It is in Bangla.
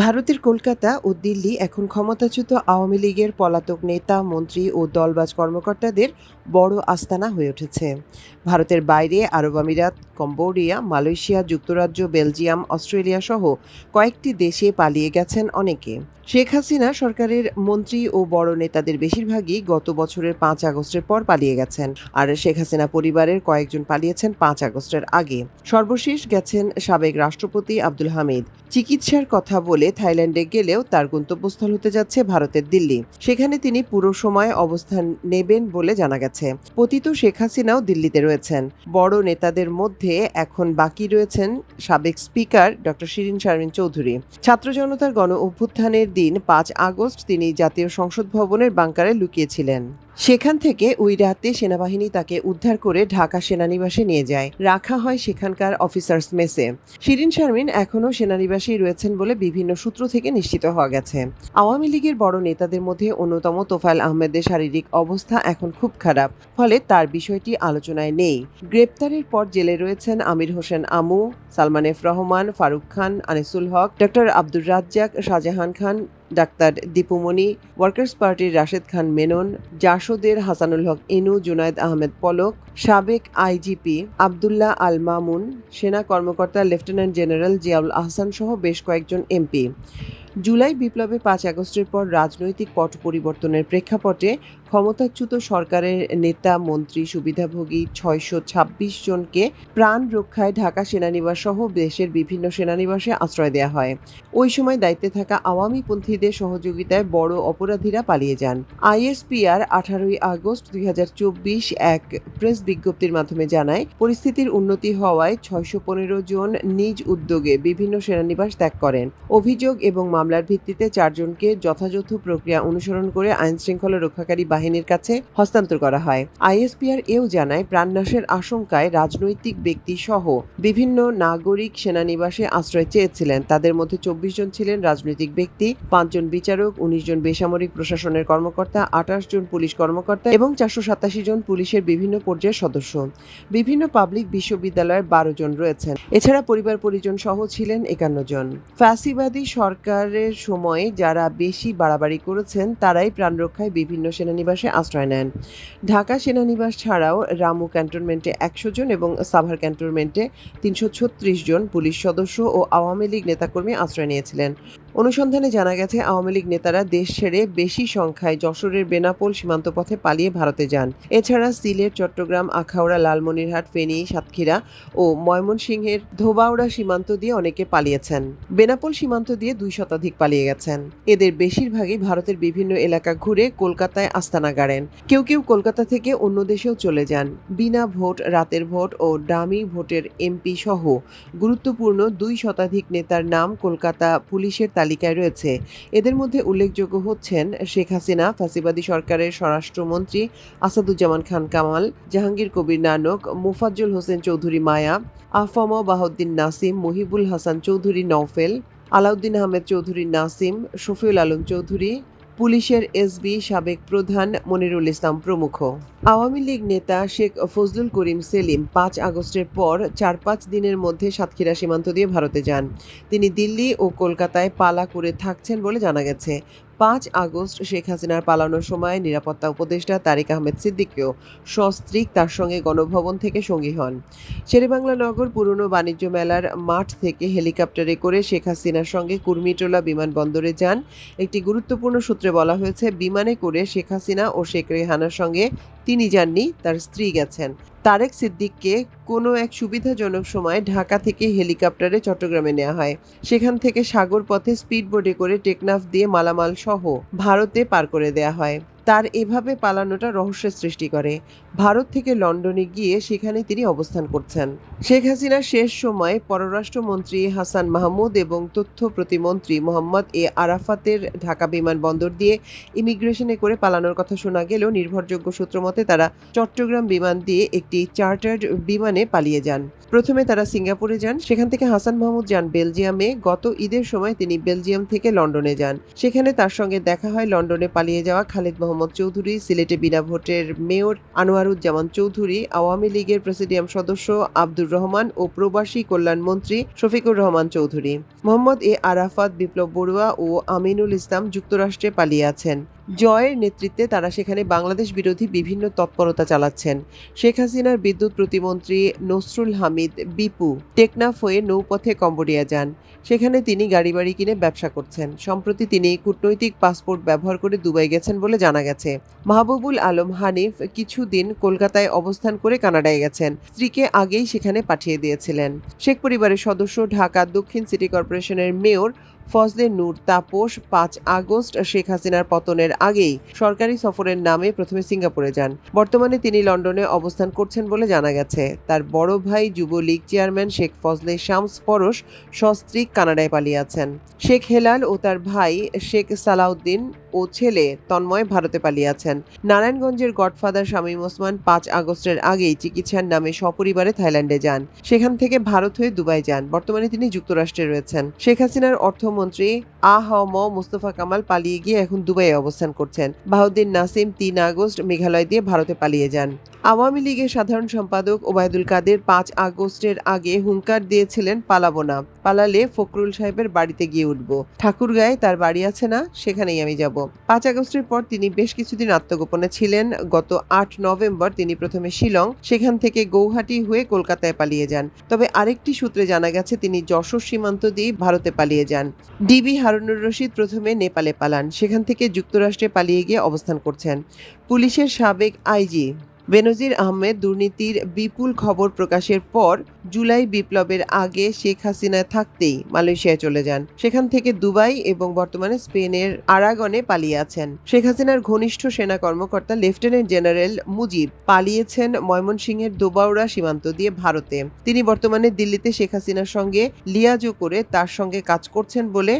ভারতের কলকাতা ও দিল্লি এখন ক্ষমতাচ্যুত আওয়ামী লীগের পলাতক নেতা, মন্ত্রী ও দলবাজ কর্মকর্তাদের বড় আস্তানা হয়ে উঠেছে। ভারতের বাইরে আরব আমিরাত, কম্বোডিয়া, মালয়েশিয়া, যুক্তরাজ্য, বেলজিয়াম, অস্ট্রেলিয়া সহ কয়েকটি দেশে পালিয়ে গেছেন অনেকে। শেখ হাসিনা সরকারের মন্ত্রী ও বড় নেতাদের বেশিরভাগই গত বছরের ৫ আগস্টের পর পালিয়ে গেছেন, আর শেখ হাসিনা পরিবারের কয়েকজন পালিয়েছেন ৫ আগস্টের আগে। সর্বশেষ গেছেন সাবেক রাষ্ট্রপতি আব্দুল হামিদ। চিকিৎসার কথা বলে থাইল্যান্ডে গেলেও তার গন্তব্যস্থল হতে যাচ্ছে ভারতের দিল্লি। সেখানে তিনি পুরো সময় অবস্থান নেবেন বলে জানা গেছে। পতিত শেখ হাসিনাও দিল্লিতে রয়েছেন। বড় নেতাদের মধ্যে এখন বাকি রয়েছেন সাবেক স্পিকার ডক্টর শিরীন শারমিন চৌধুরী। ছাত্র জনতার গণ অভ্যুত্থানের দিন ৫ আগস্ট তিনি জাতীয় সংসদ ভবনের বাংকারে লুকিয়েছিলেন। সেখান থেকে ওই রাতে সেনাবাহিনী তাকে উদ্ধার করে ঢাকা সেনানিবাসে নিয়ে যায়, রাখা হয় সেখানকার অফিসার্স মেসে। শিরীন শারমিন এখনও সেনানিবাসেই রয়েছেন বলে বিভিন্ন সূত্র থেকে নিশ্চিত হওয়া গেছে। আওয়ামী লীগের বড় নেতাদের মধ্যে অন্যতম তোফায়েল আহমেদের শারীরিক অবস্থা এখন খুব খারাপ, ফলে তার বিষয়টি আলোচনায় নেই। গ্রেপ্তারের পর জেলে রয়েছেন আমির হোসেন আমু, সালমান এফ রহমান, ফারুক খান, আনিসুল হক, ডক্টর আব্দুর রাজ্জাক, শাহজাহান খান, ডাক্তার দীপুমণি, ওয়ার্কার্স পার্টির রাশেদ খান মেনন, জাসদের হাসানুল হক ইনু, জুনায়েদ আহমেদ পলক, সাবেক আইজিপি আবদুল্লাহ আল মামুন, সেনা কর্মকর্তা লেফটেন্যান্ট জেনারেল জিয়াউল আহসান সহ বেশ কয়েকজন এমপি। জুলাই বিপ্লবে ৫ আগস্টের পর রাজনৈতিক পট পরিবর্তনের প্রেক্ষাপটে ক্ষমতাচ্যুত সরকারের নেতা, মন্ত্রী, সুবিধাভোগী ৬২৬ জনকে প্রাণ রক্ষায় ঢাকা সেনানিবাস সহ দেশের বিভিন্ন সেনানিবাসে আশ্রয় দেওয়া হয়। ওই সময় দায়িত্বে থাকা আওয়ামীপন্থীদের সহযোগিতায় বড় অপরাধীরা পালিয়ে যান। আইএসপিআর ১৮ আগস্ট ২০২৪ এক প্রেস বিজ্ঞপ্তির মাধ্যমে জানায়, পরিস্থিতির উন্নতি হওয়ায় ৬১৫ জন নিজ উদ্যোগে বিভিন্ন সেনানিবাস ত্যাগ করেন। অভিযোগ এবং মামলার ভিত্তিতে ৪ জনকে যথাযথ প্রক্রিয়া অনুসরণ করে আইনশৃঙ্খলা রক্ষাকারী বাহিনীর কাছে হস্তান্তর করা হয়। আইএসপিআর এও জানায়, প্রাণনাশের আশঙ্কায় রাজনৈতিক ব্যক্তি সহ বিভিন্ন নাগরিক সেনানিবাসে আশ্রয় চেয়েছিলেন। তাদের মধ্যে ২৪ জন ছিলেন রাজনৈতিক ব্যক্তি, ৫ জন বিচারক, ১৯ জন বেসামরিক প্রশাসনের কর্মকর্তা, ২৮ জন পুলিশ কর্মকর্তা এবং ৪৮৭ জন পুলিশের বিভিন্ন পর্যায়ের সদস্য। বিভিন্ন পাবলিক বিশ্ববিদ্যালয়ের ১২ জন রয়েছেন। এছাড়া পরিবার পরিজন সহ ছিলেন ৫১ জন। ফ্যাসিবাদী সরকারের সময়ে যারা বেশি বাড়াবাড়ি করেছেন তারাই প্রাণ রক্ষায় বিভিন্ন সেনানিবাসে আশ্রয় নেন। ঢাকা সেনানিবাস ছাড়াও রামু ক্যান্টনমেন্টে ১০০ জন এবং সাভার ক্যান্টনমেন্টে ৩৩৬ জন পুলিশ সদস্য ও আওয়ামী লীগ নেতাকর্মী আশ্রয় নিয়েছিলেন। অনুসন্ধানে জানা গেছে, আওয়ামী লীগ নেতারা দেশ ছেড়ে বেশি সংখ্যায় যশোরের বেনাপোল সীমান্ত পথে পালিয়ে ভারতে যান। এছাড়া সিলেট, চট্টগ্রাম, আখাউড়া, লালমনিরহাট, ফেনী, সাতক্ষীরা ও ময়মনসিংহের ধোবাউড়া সীমান্ত দিয়ে অনেকে পালিয়েছেন। বেনাপোল সীমান্ত দিয়ে ২ শতাধিক পালিয়ে গেছেন। এদের বেশিরভাগই ভারতের বিভিন্ন এলাকা ঘুরে কলকাতায় আস্তানা গাড়েন। কেউ কেউ কলকাতা থেকে অন্য দেশেও চলে যান। বিনা ভোট, রাতের ভোট ও ডামি ভোটের এমপি সহ গুরুত্বপূর্ণ ২ শতাধিক নেতার নাম কলকাতা পুলিশের তালিকায় রয়েছে। এদের মধ্যে উল্লেখযোগ্য হচ্ছেন শেখ হাসিনা, ফ্যাসিবাদী সরকারের স্বরাষ্ট্রমন্ত্রী আসাদুজ্জামান খান কামাল, জাহাঙ্গীর কবির নানক, মোফাজ্জল হোসেন চৌধুরী মায়া, আফম বাহাউদ্দিন নাসিম, মহিবুল হাসান চৌধুরী নওফেল, আলাউদ্দিন আহমেদ চৌধুরী নাসিম, শফিউল আলম চৌধুরী, পুলিশের এসবি সাবেক প্রধান মনিরুল ইসলাম প্রমুখ। আওয়ামী লীগ নেতা শেখ ফজলুল করিম সেলিম ৫ আগস্টের পর ৪-৫ দিনের মধ্যে সাতক্ষীরা সীমান্ত দিয়ে ভারতে যান। তিনি দিল্লি ও কলকাতায় পালা করে থাকছেন বলে জানা গেছে। ৫ আগস্ট শেখ হাসিনার পালানোর সময় নিরাপত্তা উপদেষ্টা তারিক আহমেদ সিদ্দিকীও সস্ত্রীক তার সঙ্গে গণভবন থেকে সঙ্গী হন। শেরেবাংলা নগর পুরনো বাণিজ্য মেলার মাঠ থেকে হেলিকপ্টারে করে শেখ হাসিনার সঙ্গে কুর্মিটোলা বিমানবন্দরে যান। একটি গুরুত্বপূর্ণ সূত্রে বলা হয়েছে, বিমানে করে শেখ হাসিনা ও শেখ রেহানার সঙ্গে তিনি যাননি, তার স্ত্রী গেছেন। তারেক সিদ্দিককে কোনো এক সুবিধাজনক সময় ঢাকা থেকে হেলিকপ্টারে চট্টগ্রামে নেওয়া হয়। সেখান থেকে সাগর পথে স্পিডবোটে করে টেকনাফ দিয়ে মালামাল সহ ভারতে পার করে দেয়া হয়। তার এভাবে পালানোটা রহস্যের সৃষ্টি করে। ভারত থেকে লন্ডনে গিয়ে সেখানে তিনি অবস্থান করছেন। শেখ হাসিনার শেষ সময়ে পররাষ্ট্রমন্ত্রী হাসান মাহমুদ এবং তথ্য প্রতিমন্ত্রী মোহাম্মদ এ আরাফাতের ঢাকা বিমানবন্দর দিয়ে ইমিগ্রেশনে করে পালানোর কথা শোনা গেলেও নির্ভরযোগ্য সূত্র মতে তারা চট্টগ্রাম বিমান দিয়ে একটি চার্টার্ড বিমানে পালিয়ে যান। প্রথমে তারা সিঙ্গাপুরে যান, সেখান থেকে হাসান মাহমুদ যান বেলজিয়ামে। গত ঈদের সময় তিনি বেলজিয়াম থেকে লন্ডনে যান। সেখানে তার সঙ্গে দেখা হয় লন্ডনে পালিয়ে যাওয়া খালিদ মোহাম্মদ মোহাম্মদ চৌধুরী, সিলেটে বিনা ভোটের মেয়র আনোয়ারুজ্জামান চৌধুরী, আওয়ামী লীগের প্রেসিডিয়াম সদস্য আব্দুর রহমান ও প্রবাসী কল্যাণ মন্ত্রী শফিকুর রহমান চৌধুরী। মোহাম্মদ এ আরাফাত, বিপ্লব বড়ুয়া ও আমিনুল ইসলাম যুক্তরাষ্ট্রে পালিয়ে আছেন। জয়ের নেতৃত্বে তারা সেখানে বাংলাদেশ বিরোধী বিভিন্ন তৎপরতা চালাচ্ছেন। শেখ হাসিনার বিদ্যুৎ প্রতিমন্ত্রী নসরুল হামিদ বিপু টেকনাফ হয়ে নৌপথে কম্বোডিয়া যান। সেখানে তিনি গাড়ি বাড়ি কিনে ব্যবসা করছেন। সম্প্রতি তিনি কূটনৈতিক পাসপোর্ট ব্যবহার করে দুবাই গেছেন বলে জানা গেছে। মাহবুবুল আলম হানিফ কিছুদিন কলকাতায় অবস্থান করে কানাডায় গেছেন। স্ত্রীকে আগেই সেখানে পাঠিয়ে দিয়েছিলেন। শেখ পরিবারের সদস্য ঢাকা দক্ষিণ সিটি কর্পোরেশনের মেয়র ফজলে নূর তাপস ৫ আগস্ট শেখ হাসিনার পতনের আগেই সরকারি সফরের নামে প্রথমে সিঙ্গাপুরে যান। বর্তমানে তিনি লন্ডনে অবস্থান করছেন বলে জানা গেছে। তার বড় ভাই যুবলীগ চেয়ারম্যান শেখ ফজলে শামস পরশ সস্ত্রীক কানাডায় পালিয়ে আছেন। শেখ হেলাল ও তার ভাই শেখ সালাউদ্দিন ও ছেলে তন্ময় ভারতে পালিয়ে আছেন। নারায়ণগঞ্জের গডফাদার শামীম ওসমান ৫ আগস্টের আগেই চিকিৎসার নামে সপরিবারে থাইল্যান্ডে যান। সেখান থেকে ভারত হয়ে দুবাই যান। বর্তমানে তিনি যুক্তরাষ্ট্রে রয়েছেন। শেখ হাসিনার অর্থমন্ত্রী আ.হ.ম মুস্তফা কামাল পালিয়ে গিয়ে এখন দুবাইয়ে অবস্থান করছেন। বাহাউদ্দিন নাসিম ৩ আগস্ট মেঘালয় দিয়ে ভারতে পালিয়ে যান। আওয়ামী লীগের সাধারণ সম্পাদক ওবায়দুল কাদের ৫ আগস্টের আগে হুঙ্কার দিয়েছিলেন, পালাবো না, পালালে ফখরুল সাহেবের বাড়িতে গিয়ে উঠব। ঠাকুরগাঁয়ে তার বাড়ি আছে না, সেখানেই আমি যাব। ৫ আগস্টের পর তিনি বেশ কিছুদিন আত্মগোপনে ছিলেন। গত ৮ নভেম্বর তিনি প্রথমে শিলং, সেখান থেকে গৌহাটি হয়ে কলকাতায় পালিয়ে যান। তবে আরেকটি সূত্রে জানা গেছে তিনি যশোর সীমান্ত দিয়ে ভারতে পালিয়ে যান। ডিবি হারুনুর রশিদ প্রথমে নেপালে পালান, সেখান থেকে যুক্তরাষ্ট্রে পালিয়ে গিয়ে অবস্থান করছেন। পুলিশের সাবেক আইজি বেনজির আহমেদ দুর্নীতির বিপুল খবর প্রকাশের পর জুলাই বিপ্লবের আগে শেখ হাসিনা থাকতেই মালয়েশিয়ায় চলে যান। সেখান থেকে দুবাই এবং বর্তমানে স্পেনের আরাগনে পালিয়ে আছেন। শেখ হাসিনার ঘনিষ্ঠ সেনা কর্মকর্তা লেফটেন্যান্ট জেনারেল মুজিব পালিয়েছেন ময়মনসিংহের দোবাউড়া সীমান্ত দিয়ে ভারতে। তিনি বর্তমানে দিল্লিতে শেখ হাসিনার সঙ্গে লিয়াজো করে তার সঙ্গে কাজ করছেন বলে